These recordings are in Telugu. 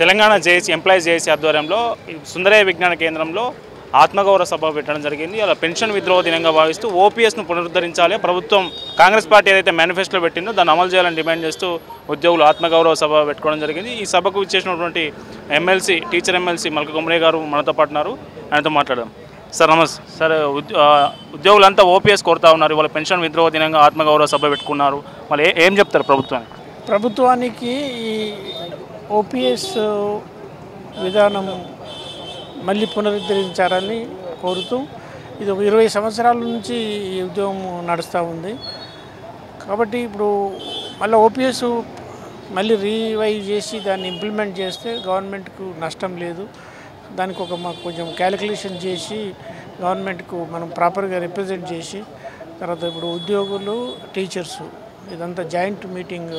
తెలంగాణ జేఏసీ ఎంప్లాయీస్ జేఏసీ ఆధ్వర్యంలో సుందరయ్య విజ్ఞాన కేంద్రంలో ఆత్మగౌరవ సభ పెట్టడం జరిగింది. అలా పెన్షన్ విత్డ్రా దినంగా భావిస్తూ ఓపీఎస్ను పునరుద్ధరించాలి, ప్రభుత్వం కాంగ్రెస్ పార్టీ ఏదైతే మేనిఫెస్టోలో పెట్టిందో దాన్ని అమలు చేయాలని డిమాండ్ చేస్తూ ఉద్యోగులు ఆత్మగౌరవ సభ పెట్టుకోవడం జరిగింది. ఈ సభకు ఇచ్చేసినటువంటి MLC teacher MLC Malka Kumraiah గారు మనతో పాటు ఉన్నారు. ఆయనతో మాట్లాడదాం. సార్ నమస్తే సార్. ఉద్యోగులంతా ఓపీఎస్ కోరుతా ఉన్నారు, ఇవాళ పెన్షన్ విత్డ్రా దినంగా ఆత్మగౌరవ సభ పెట్టుకున్నారు. మళ్ళీ ఏం చెప్తారు ప్రభుత్వానికి ఈ ఓపీఎస్ విధానం మళ్ళీ పునరుద్ధరించాలని కోరుతూ ఇది ఒక 20 సంవత్సరాల నుంచి ఈ ఉద్యమం నడుస్తూ ఉంది. కాబట్టి ఇప్పుడు మళ్ళీ ఓపీఎస్ మళ్ళీ రీవైవ్ చేసి దాన్ని ఇంప్లిమెంట్ చేస్తే గవర్నమెంట్కు నష్టం లేదు. దానికి మాకు కొంచెం క్యాలిక్యులేషన్ చేసి గవర్నమెంట్కు మనం ప్రాపర్గా రిప్రజెంట్ చేసి తర్వాత ఇప్పుడు ఉద్యోగులు టీచర్సు ఇదంతా జాయింట్ మీటింగ్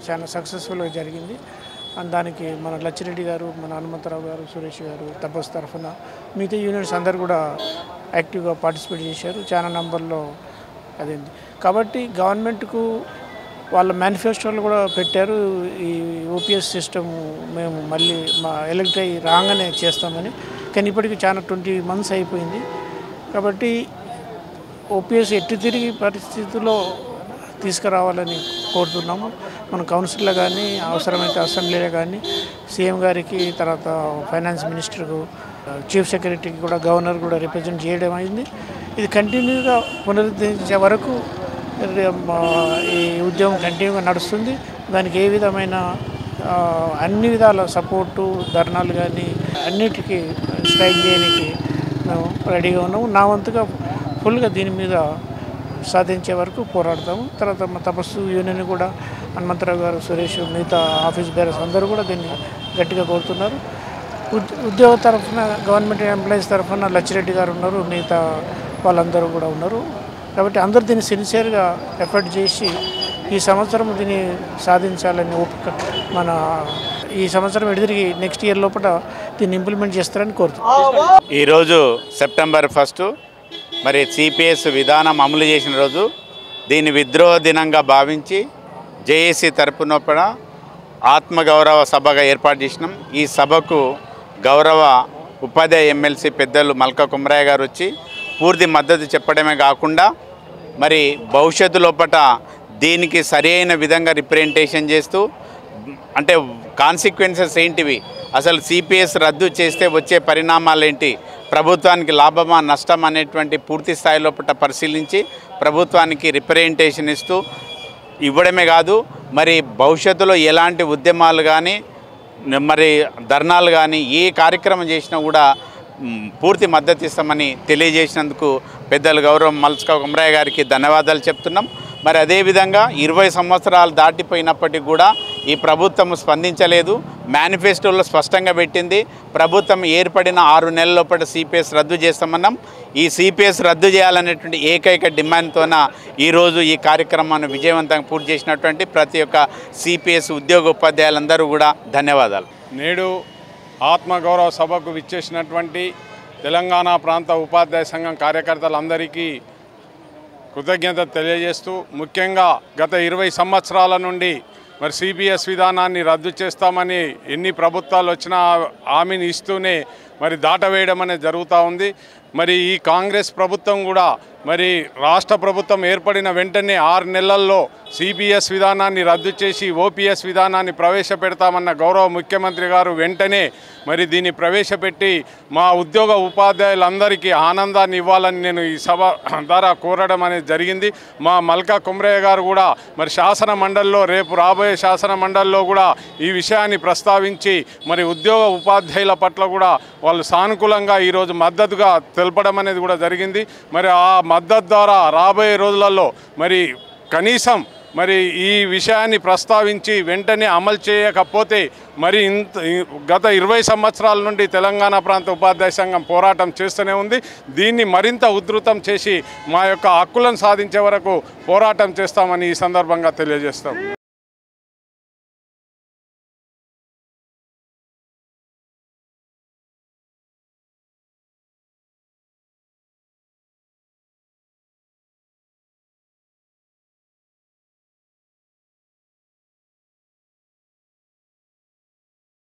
చాలా సక్సెస్ఫుల్గా జరిగింది. దానికి మన లచ్చిరెడ్డి గారు, మన హనుమంతరావు గారు, సురేష్ గారు తపస్ తరఫున మిగతా యూనియన్స్ అందరు కూడా యాక్టివ్గా పార్టిసిపేట్ చేశారు. చాలా నంబర్లో అదేంది. కాబట్టి గవర్నమెంట్కు వాళ్ళ మేనిఫెస్టోలు కూడా పెట్టారు, ఈ ఓపీఎస్ సిస్టమ్ మేము మళ్ళీ మా ఎలక్ట్ అయ్యి రాగానే చేస్తామని. కానీ ఇప్పటికి చాలా 20 months అయిపోయింది. కాబట్టి ఓపీఎస్ ఎట్టి తిరిగి పరిస్థితుల్లో తీసుకురావాలని కోరుతున్నాము. మన కౌన్సిల్లో కానీ అవసరమైతే అసెంబ్లీలో కానీ సీఎం గారికి, తర్వాత ఫైనాన్స్ మినిస్టర్కు, చీఫ్ సెక్రటరీకి కూడా, గవర్నర్ కూడా రిప్రజెంట్ చేయడం అయింది. ఇది కంటిన్యూగా పునరుద్ధరించే వరకు ఈ ఉద్యమం కంటిన్యూగా నడుస్తుంది. దానికి ఏ విధమైన అన్ని విధాల సపోర్టు, ధర్నాలు కానీ అన్నిటికీ స్ట్రైక్ చేయడానికి మేము రెడీగా ఉన్నాము. నా వంతుగా ఫుల్గా దీని మీద సాధించే వరకు పోరాడతాము. తర్వాత మా తపస్సు యూనియన్ కూడా హనుమంతరావు గారు, సురేష్, మిగతా ఆఫీస్ బేరర్స్ అందరూ కూడా దీన్ని గట్టిగా కోరుతున్నారు. ఉద్యోగ తరఫున, గవర్నమెంట్ ఎంప్లాయీస్ తరఫున లచ్చిరెడ్డి గారు ఉన్నారు, మిగతా వాళ్ళందరూ కూడా ఉన్నారు. కాబట్టి అందరూ దీన్ని సిన్సియర్గా ఎఫర్ట్ చేసి ఈ సంవత్సరం దీన్ని సాధించాలని ఓపిక మన ఈ సంవత్సరం ఎడిదిరిగి నెక్స్ట్ ఇయర్ లోపల దీన్ని ఇంప్లిమెంట్ చేస్తారని కోరుతున్నాం. ఈరోజు September 1 మరి సిపిఎస్ విధానం అమలు చేసిన రోజు దీన్ని విద్రోహ దినంగా భావించి జేఏసీ తరపున ఆత్మగౌరవ సభగా ఏర్పాటు చేసినాం. ఈ సభకు గౌరవ ఉపాధ్యాయ ఎమ్మెల్సీ పెద్దలు మల్క కుమ్రయ్య గారు వచ్చి పూర్తి మద్దతు చెప్పడమే కాకుండా మరి భవిష్యత్తు లోపల దీనికి సరైన విధంగా రిప్రజెంటేషన్ చేస్తూ అంటే కాన్సిక్వెన్సెస్ ఏంటివి, అసలు సిపిఎస్ రద్దు చేస్తే వచ్చే పరిణామాలు ఏంటి, ప్రభుత్వానికి లాభమా నష్టం అనేటువంటి పూర్తి స్థాయి లోపల పరిశీలించి ప్రభుత్వానికి రిప్రజెంటేషన్ ఇస్తూ ఇవ్వడమే కాదు మరి భవిష్యత్తులో ఎలాంటి ఉద్యమాలు కానీ మరి ధర్నాలు కానీ ఏ కార్యక్రమం చేసినా కూడా పూర్తి మద్దతు ఇస్తామని తెలియజేసినందుకు పెద్దలు గౌరవం మల్క కుమ్రయ్య గారికి ధన్యవాదాలు చెప్తున్నాం. మరి అదేవిధంగా 20 సంవత్సరాలు దాటిపోయినప్పటికీ కూడా ఈ ప్రభుత్వం స్పందించలేదు. మేనిఫెస్టోలో స్పష్టంగా పెట్టింది, ప్రభుత్వం ఏర్పడిన 6 నెలల లోపల సిపిఎస్ రద్దు చేస్తామన్నాం. ఈ సిపిఎస్ రద్దు చేయాలనేటువంటి ఏకైక డిమాండ్తోన ఈరోజు ఈ కార్యక్రమాన్ని విజయవంతంగా పూర్తి చేసినటువంటి ప్రతి ఒక్క సిపిఎస్ ఉద్యోగ ఉపాధ్యాయులందరూ కూడా ధన్యవాదాలు. నేడు ఆత్మగౌరవ సభకు విచ్చేసినటువంటి తెలంగాణ ప్రాంత ఉపాధ్యాయ సంఘం కార్యకర్తలందరికీ కృతజ్ఞత తెలియజేస్తూ, ముఖ్యంగా గత 20 సంవత్సరాల నుండి మరి సిపిఎస్ విధానాన్ని రద్దు చేస్తామని ఎన్ని ప్రభుత్వాలు వచ్చినా హామీని ఇస్తూనే మరి దాటవేయడం అనేది జరుగుతూ ఉంది. మరి ఈ కాంగ్రెస్ ప్రభుత్వం కూడా మరి రాష్ట్ర ప్రభుత్వం ఏర్పడిన వెంటనే 6 నెలల్లో సిపిఎస్ విధానాన్ని రద్దు చేసి ఓపీఎస్ విధానాన్ని ప్రవేశపెడతామన్న గౌరవ ముఖ్యమంత్రి గారు వెంటనే మరి దీన్ని ప్రవేశపెట్టి మా ఉద్యోగ ఉపాధ్యాయులందరికీ ఆనందాన్ని ఇవ్వాలని నేను ఈ సభ ద్వారా కోరడం అనేది జరిగింది. మా మల్క కుమ్రయ్య గారు కూడా మరి శాసన మండలిలో రేపు రాబోయే శాసన మండలిలో కూడా ఈ విషయాన్ని ప్రస్తావించి మరి ఉద్యోగ ఉపాధ్యాయుల పట్ల కూడా వాళ్ళు సానుకూలంగా ఈరోజు మద్దతుగా తెలపడం అనేది కూడా జరిగింది. మరి ఆ మద్దతు ద్వారా రాబోయే రోజులలో మరి కనీసం మరి ఈ విషయాన్ని ప్రస్తావించి వెంటనే అమలు చేయకపోతే మరి గత 20 సంవత్సరాల నుండి తెలంగాణ ప్రాంత ఉపాధ్యాయ సంఘం పోరాటం చేస్తూనే ఉంది. దీన్ని మరింత ఉధృతం చేసి మా యొక్క హక్కులను సాధించే వరకు పోరాటం చేస్తామని ఈ సందర్భంగా తెలియజేస్తాం.